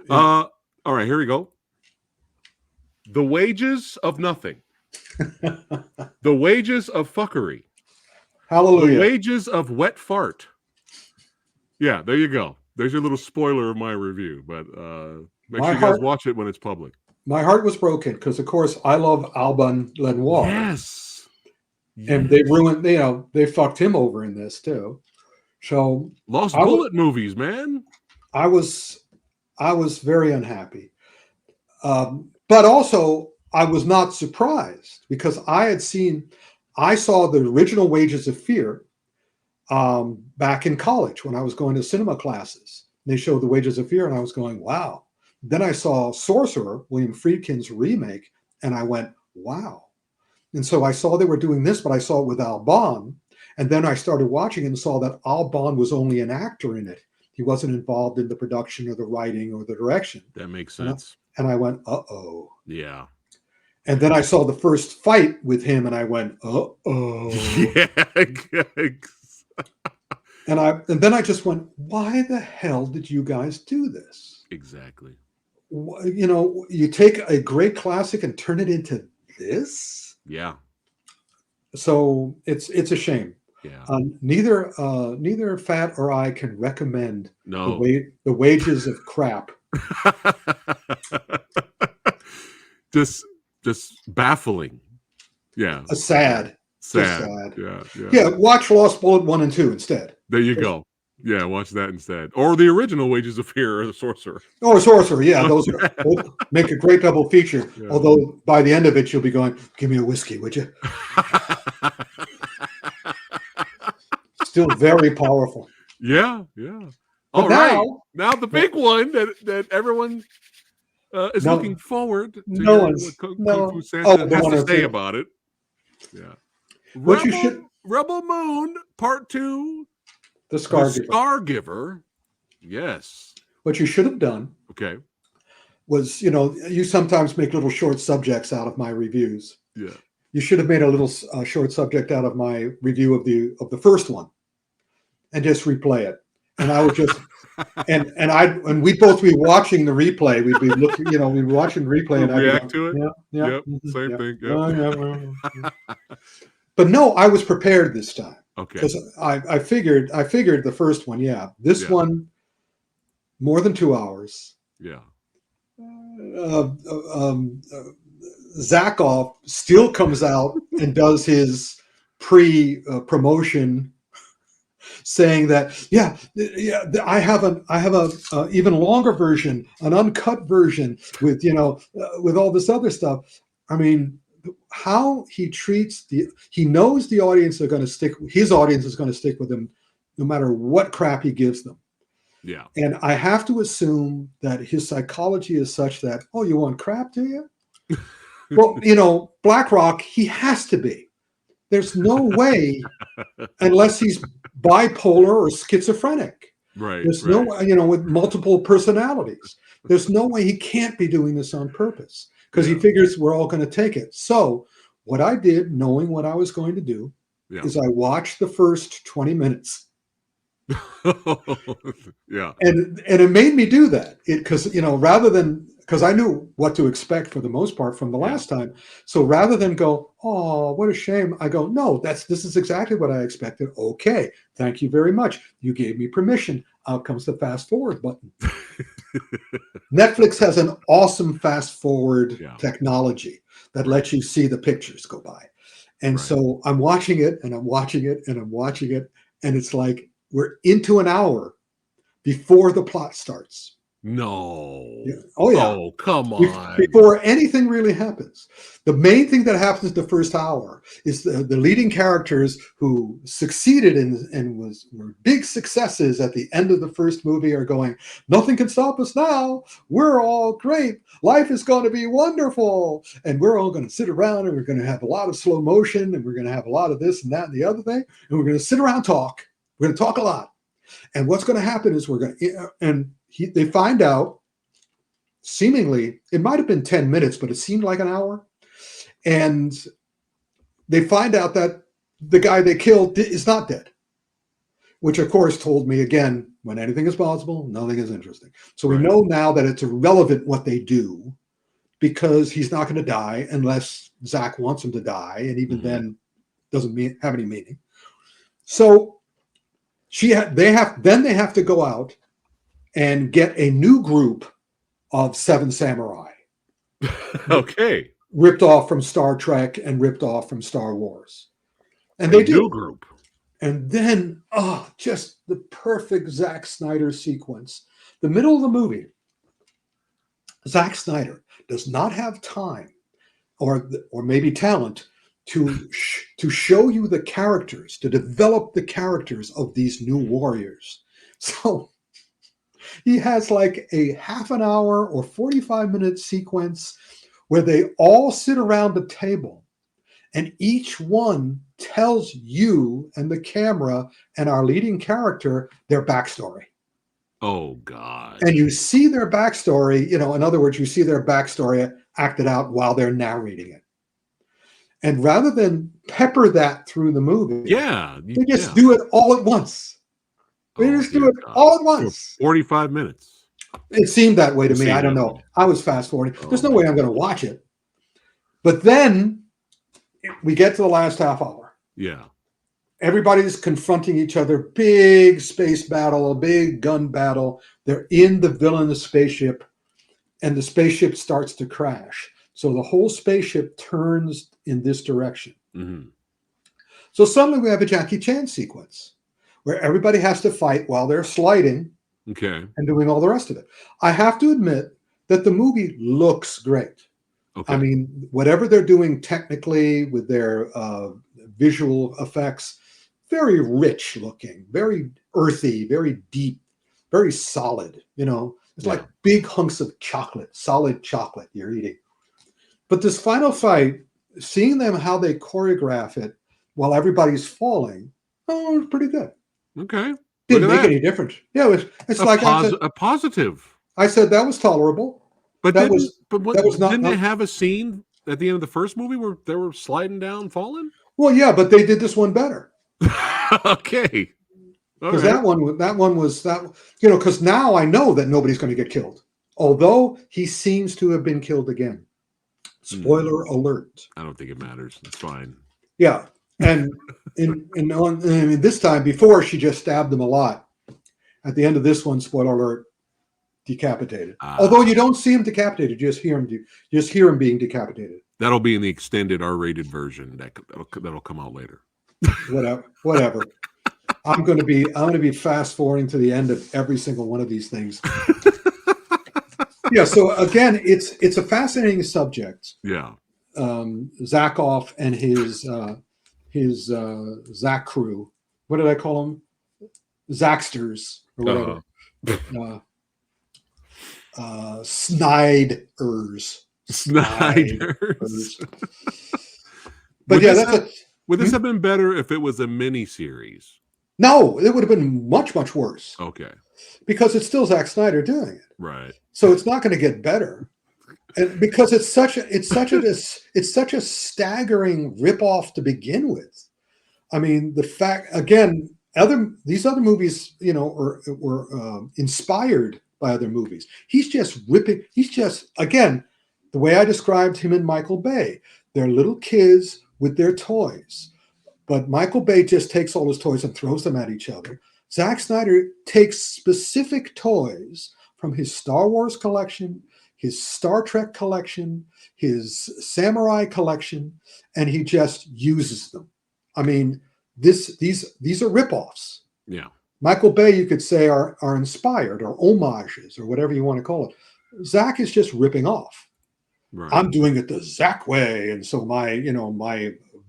Yeah. All right. Here we go. The Wages of Nothing. The Wages of Fuckery. Hallelujah. The Wages of Wet Fart. Yeah, there you go. There's your little spoiler of my review, but make sure you guys watch it when it's public. My heart was broken because, of course, I love Alban Lenoir. Yes. And they ruined, they fucked him over in this too. So Lost Bullet movies, man. I was very unhappy. But also I was not surprised because I saw the original Wages of Fear back in college when I was going to cinema classes. They showed the Wages of Fear and I was going, wow. Then I saw Sorcerer, William Friedkin's remake, and I went, wow. And so I saw they were doing this, but I saw it with Alban. And then I started watching and saw that Alban was only an actor in it. He wasn't involved in the production or the writing or the direction. That makes sense. And I went, uh-oh. Yeah. And then I saw the first fight with him and I went, uh-oh. Yeah. And then I just went, why the hell did you guys do this? Exactly. You take a great classic and turn it into this? Yeah. So it's a shame. Yeah. Neither Fat or I can recommend the Wages of Crap. Just baffling. Yeah. Sad. Sad. Sad. Yeah. Yeah. Watch Lost Bullet 1 and 2 instead. There you go. Yeah, watch that instead. Or the original Wages of Fear or the Sorcerer. Oh, Sorcerer, yeah. Those make a great double feature. Yeah. Although by the end of it, you'll be going, give me a whiskey, would you? Still very powerful. Yeah, yeah. But All right. Now the big one that everyone is looking forward to hearing what Kung Fu Santa has to say about it. Yeah. Rebel Moon Part 2. The Scargiver. Yes. What you should have done. Okay. Was, you sometimes make little short subjects out of my reviews. Yeah. You should have made a little short subject out of my review of the first one, and just replay it. And I would just and we'd both be watching the replay. We'd be looking, we'd be watching the replay and I'd react to it. Yeah. Yep. Same thing. Yep. But no, I was prepared this time. Okay. Because I figured the first one, This one, more than 2 hours. Yeah. Zakov still comes out and does his pre-promotion, saying that I have a even longer version, an uncut version with with all this other stuff. I mean, how he treats he knows the audience are going to stick. His audience is going to stick with him, no matter what crap he gives them. Yeah. And I have to assume that his psychology is such that, oh, you want crap, do you? Well, BlackRock, he has to be. There's no way, unless he's bipolar or schizophrenic. Right. There's no way, with multiple personalities. There's no way he can't be doing this on purpose, because he figures we're all going to take it. So what I did, knowing what I was going to do, is I watched the first 20 minutes. Yeah. And it made me do that. Because I knew what to expect for the most part from the last time. So rather than go, oh, what a shame, I go, no, this is exactly what I expected. Okay, thank you very much. You gave me permission. Out comes the fast forward button. Netflix has an awesome fast forward technology that lets you see the pictures go by. And so I'm watching it and I'm watching it and I'm watching it. And it's like we're into an hour before the plot starts. No. Yeah. Oh, yeah. Oh, come on. Before anything really happens. The main thing that happens the first hour is the leading characters who succeeded and were big successes at the end of the first movie are going, nothing can stop us now. We're all great. Life is going to be wonderful. And we're all going to sit around and we're going to have a lot of slow motion and we're going to have a lot of this and that and the other thing. And we're going to sit around and talk. We're going to talk a lot. And what's going to happen is they find out, seemingly, it might have been 10 minutes, but it seemed like an hour. And they find out that the guy they killed is not dead, which, of course, told me, again, when anything is possible, nothing is interesting. So we know now that it's irrelevant what they do, because he's not going to die unless Zach wants him to die. And even then, doesn't have any meaning. So they have to go out and get a new group of 7 samurai. Okay. Ripped off from Star Trek and ripped off from Star Wars. And they do. New group. And then, just the perfect Zack Snyder sequence. The middle of the movie, Zack Snyder does not have time or maybe talent to show you the characters, to develop the characters of these new warriors. So he has like a half an hour or 45-minute sequence where they all sit around the table and each one tells you and the camera and our leading character their backstory. Oh, God. And you see their backstory, in other words, you see their backstory acted out while they're narrating it. And rather than pepper that through the movie, they just do it all at once. They just do it all at once. For 45 minutes. It seemed that way to me. I don't know. I was fast forwarding. There's no way I'm going to watch it. But then we get to the last half hour. Yeah. Everybody's confronting each other. Big space battle, a big gun battle. They're in the villainous spaceship, and the spaceship starts to crash. So the whole spaceship turns in this direction. Mm-hmm. So suddenly we have a Jackie Chan sequence where everybody has to fight while they're sliding and doing all the rest of it. I have to admit that the movie looks great. I mean, whatever they're doing technically with their visual effects, very rich looking, very earthy, very deep, very solid. It's like big hunks of chocolate, solid chocolate you're eating. But this final fight, seeing them how they choreograph it while everybody's falling, it was pretty good. Okay. Didn't make any difference. Yeah, it's like a positive. I said that was tolerable. But didn't they have a scene at the end of the first movie where they were sliding down, falling? Well, yeah, but they did this one better. Okay. Because that one was because now I know that nobody's going to get killed. Although he seems to have been killed again. Spoiler alert. I don't think it matters. It's fine. Yeah. And in this time, before she just stabbed him a lot. At the end of this one, spoiler alert, decapitated. Although you don't see him decapitated, you just hear him being decapitated. That'll be in the extended R-rated version that'll come out later. Whatever. I'm going to be fast forwarding to the end of every single one of these things. Yeah. So again, it's a fascinating subject. Yeah. Zakov and his Zach crew. What did I call them? Zacksters or whatever. Sniders. But would this have been better if it was a mini series? No, it would have been much, much worse. Okay. Because it's still Zack Snyder doing it. Right. So it's not going to get better. And because it's such a staggering ripoff to begin with. I mean, the fact again, these other movies, were inspired by other movies. He's just again, the way I described him and Michael Bay, they're little kids with their toys. But Michael Bay just takes all his toys and throws them at each other. Zack Snyder takes specific toys from his Star Wars collection, his Star Trek collection, his samurai collection, and he just uses them. I mean, these are ripoffs. Yeah. Michael Bay, you could say, are inspired or homages or whatever you want to call it. Zack is just ripping off. Right. I'm doing it the Zack way, and so my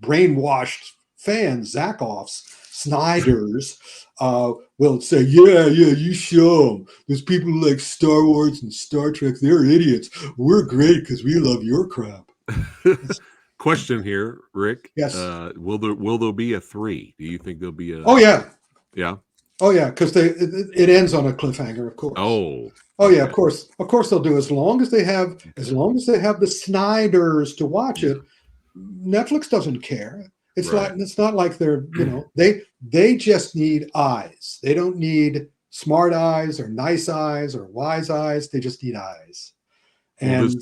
brainwashed fans, Zakoffs, Snyders, will say, yeah, you show them. Those people who like Star Wars and Star Trek, they're idiots. We're great because we love your crap. Question here, Rick. Yes. Will there be a 3? Do you think there'll be a? Oh yeah. Yeah. Oh yeah, because it ends on a cliffhanger, of course. Oh. Oh yeah, of course they'll do as long as they have the Snyders to watch it. Netflix doesn't care. It's not like they're they just need eyes. They don't need smart eyes or nice eyes or wise eyes. They just need eyes. And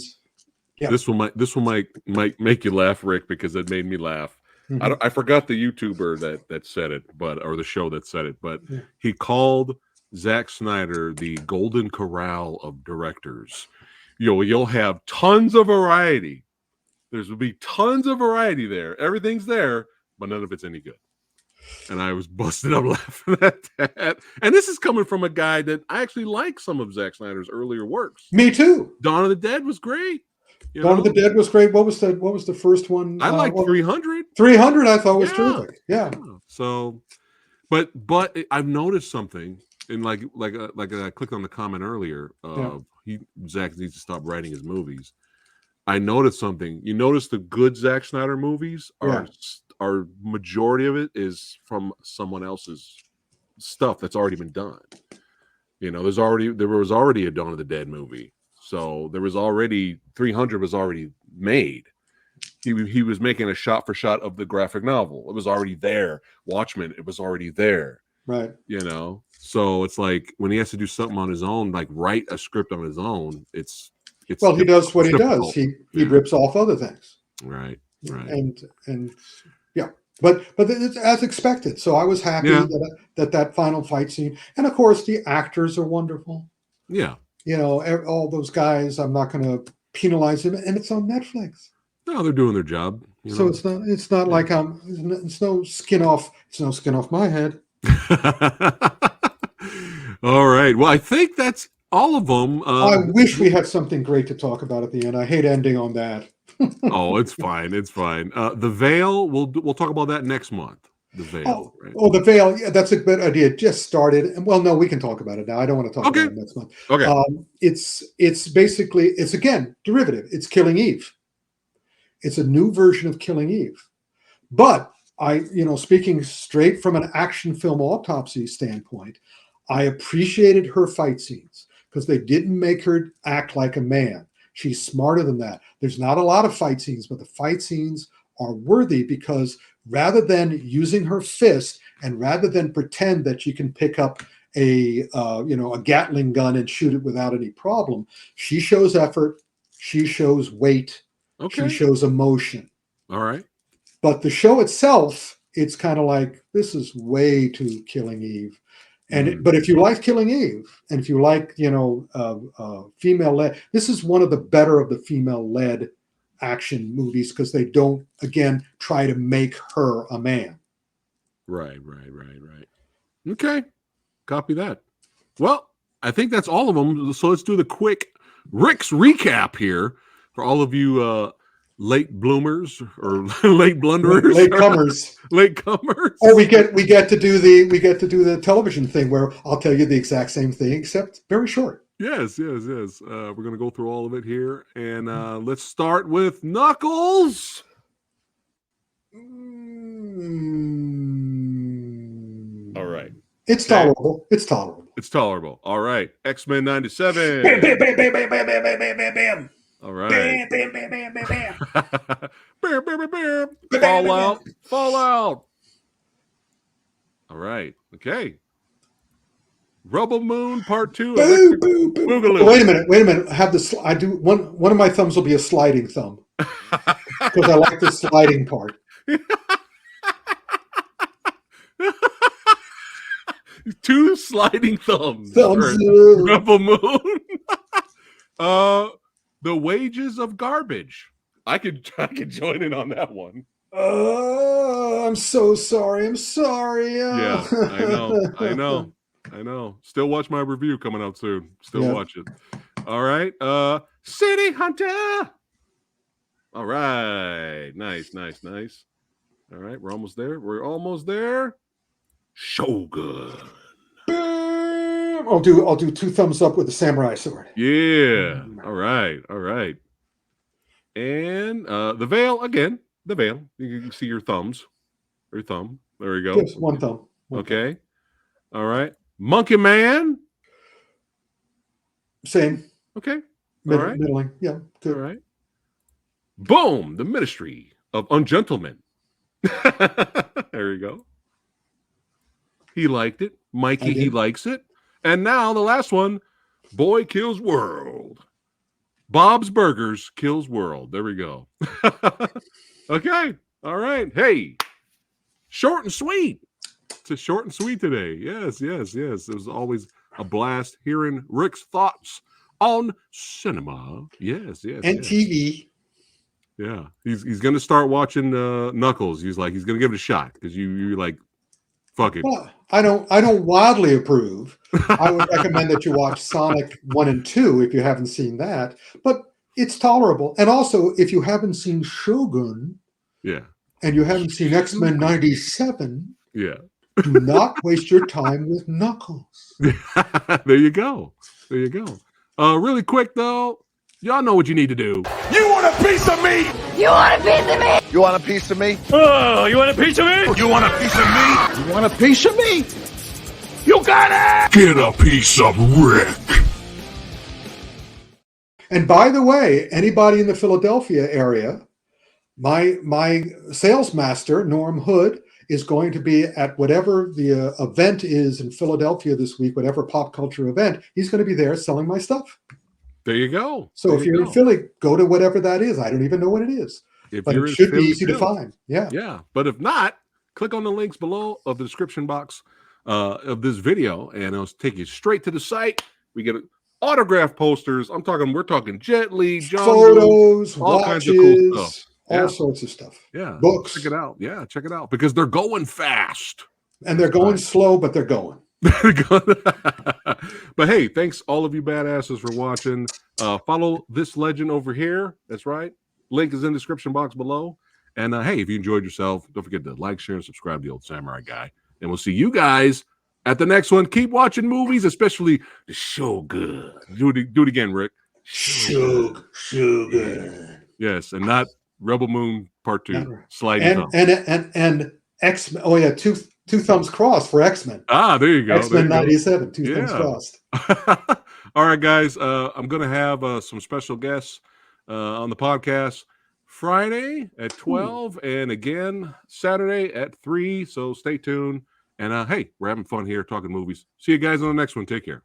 this one might make you laugh, Rick, because it made me laugh. Mm-hmm. I forgot the YouTuber that said it, or the show that said it, but he called Zack Snyder the Golden Corral of directors. You'll have tons of variety. There'll be tons of variety there. Everything's there, but none of it's any good. And I was busted up laughing at that. And this is coming from a guy that I actually like some of Zack Snyder's earlier works. Me too. Dawn of the Dead was great. Dawn of the Dead was great. What was the first one? I liked 300. 300 I thought was terrific. Yeah. So, but I've noticed something, and like I clicked on the comment earlier. Zack needs to stop writing his movies. I noticed something. You notice the good Zack Snyder movies are majority of it is from someone else's stuff that's already been done. There was already a Dawn of the Dead movie. So there was already 300 was already made. He was making a shot for shot of the graphic novel. It was already there. Watchmen, it was already there. Right. So it's like when he has to do something on his own, like write a script on his own, he does what he does. He rips off other things. Right. And yeah. But it's as expected. So I was happy that final fight scene. And of course the actors are wonderful. Yeah. All those guys, I'm not going to penalize them, and it's on Netflix. No, they're doing their job. So it's not like it's no skin off my head. All right. Well, I think that's all of them. I wish we had something great to talk about at the end. I hate ending on that. Oh, it's fine. It's fine. The Veil. We'll talk about that next month. The Veil. Right? The Veil. Yeah, that's a good idea. It just started, and well, no, we can talk about it now. I don't want to talk about it next month. Okay. It's basically again derivative. It's Killing Eve. It's a new version of Killing Eve, but speaking straight from an action film autopsy standpoint, I appreciated her fight scenes because they didn't make her act like a man. She's smarter than that. There's not a lot of fight scenes, but the fight scenes are worthy because rather than using her fist and rather than pretend that she can pick up a Gatling gun and shoot it without any problem, she shows effort, she shows weight, she shows emotion. All right. But the show itself, it's kind of like, this is way too Killing Eve. But if you like Killing Eve, and if you like, female-led, this is one of the better of the female-led action movies because they don't, again, try to make her a man. Right. Okay. Copy that. Well, I think that's all of them. So let's do the quick Rick's recap here for all of you late bloomers or late blunderers, late comers. Oh, we get to do the television thing where I'll tell you the exact same thing except very short. Yes. We're gonna go through all of it here, and let's start with Kunckles. All right. It's tolerable. It's tolerable. All right. X-Men 97. Bam, bam, bam, bam, bam, bam, bam, bam, bam, bam, bam. All right. Bam, bam, bam, bam, bam, bam. Bam, bam, bam, bam. Fallout. All right. Okay. Rubble Moon Part 2. Boo, boo, boo. Oh, wait a minute. Have this. I do one of my thumbs will be a sliding thumb because I like the sliding part. Two sliding thumbs. Rubble Moon. The Wages of Garbage. I could join in on that one. I'm so sorry. Yeah, I know. Still watch my review coming out soon. Watch it. All right. City Hunter. All right. Nice. All right, we're almost there. Shogun. I'll do two thumbs up with the samurai sword. Yeah. All right. And the Veil again. The Veil. You can see your thumbs. Your thumb. There we go. Just one thumb. Okay. All right. Monkey Man. Same. Okay. All right. Middling. Yeah. Good. All right. Boom. The Ministry of Ungentlemanly. There you go. He liked it. Mikey, he likes it. And now the last one, Boy Kills World. Bob's Burgers Kills World. There we go. Okay. All right. Hey, short and sweet. It's a short and sweet today. Yes. It was always a blast hearing Rick's thoughts on cinema. Yes. And TV. Yeah. He's going to start watching Kunckles. He's going to give it a shot because you like, fuck it. Well, I don't wildly approve. I would recommend that you watch Sonic 1 and 2 if you haven't seen that. But it's tolerable. And also, if you haven't seen Shogun, and you haven't seen X-Men 97, do not waste your time with Kunckles. There you go. Really quick though, y'all know what you need to do. You want a piece of me? You want a piece of me? You want a piece of me? Oh, you want a piece of me? You want a piece of me? You want a piece of me? You got it! Get a piece of Rick. And by the way, anybody in the Philadelphia area, my sales master, Norm Hood, is going to be at whatever the event is in Philadelphia this week, whatever pop culture event. He's going to be there selling my stuff. There you go. So if you're in Philly, go to whatever that is. I don't even know what it is. But it should be easy to find. Yeah. But if not, click on the links below of the description box of this video, and it'll take you straight to the site. We get autograph posters. We're talking Jet Li, John photos, all watches, kinds of cool stuff. all sorts of stuff. Yeah. Books. Check it out. Yeah, check it out. Because they're going fast. And they're going slow, but they're going. But hey, thanks all of you badasses for watching. Follow this legend over here. That's right. Link is in the description box below. And hey, if you enjoyed yourself, don't forget to like, share, and subscribe to the Old Samurai Guy. And we'll see you guys at the next one. Keep watching movies, especially the Shogun. Do it again, Rick. Shogun. Yes, and not Rebel Moon Part 2. Sliding and X-Men. Oh yeah, two thumbs crossed for X-Men. Ah, there you go. X-Men 97. Two thumbs crossed. All right, guys. I'm going to have some special guests on the podcast Friday at 12 and again Saturday at 3. So stay tuned. And hey, we're having fun here talking movies. See you guys on the next one. Take care.